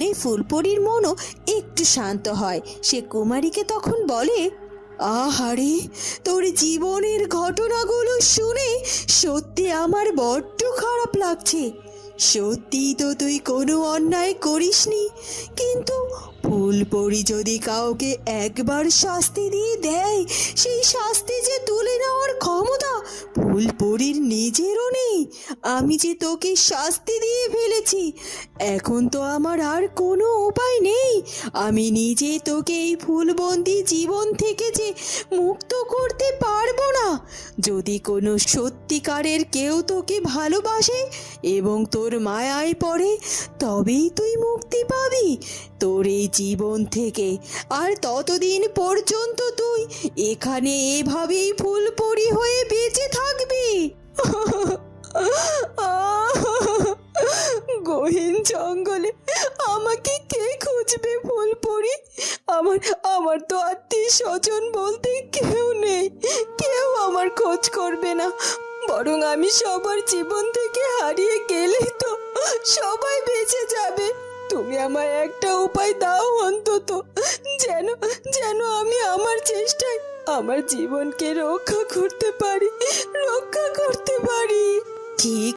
এই ফুলপরির মনও একটু শান্ত হয়। সে কুমারীকে তখন বলে, আহারে, তোর জীবনের ঘটনাগুলো শুনে সত্যি আমার বড্ড খারাপ লাগছে। সত্যি তো তুই কোনো অন্যায় করিসনি, কিন্তু ফুলপরি যদি কাউকে একবার শাস্তি দিয়ে দেয়, সেই শাস্তি যে তুলে নেওয়ার ক্ষমতা ফুলপরির নিজেরও নেই। আমি যে তোকে শাস্তি দিয়ে ফেলেছি, এখন তো আমার আর কোনো উপায় নেই। আমি নিজে তোকে এই ফুলবন্দি জীবন থেকে যে মুক্ত করতে পারবো না। যদি কোনো সত্যিকারের কেউ তোকে ভালোবাসে এবং তোর মায়ায় পড়ে, তবেই তুই মুক্তি পাবি তোর এই জীবন থেকে। আর ততদিন পর্যন্ত তুই এখানে এভাবেই ফুলপরি হয়ে বেঁচে থাকবি। গহীন জঙ্গলে আমাকে কে খুঁজবে ফুলপরি? আমার আমার তো আত্মীয় স্বজন বলতে কেউ নেই। কেউ আমার খোঁজ করবে না। বরং আমি সবার জীবন থেকে হারিয়ে গেলে তো সবাই বেঁচে যাবে। তুমি আমায় একটা উপায় দাও অন্তত, যেন যেন আমি আমার চেষ্টায় আমার জীবনকে রক্ষা করতে পারি। ঠিক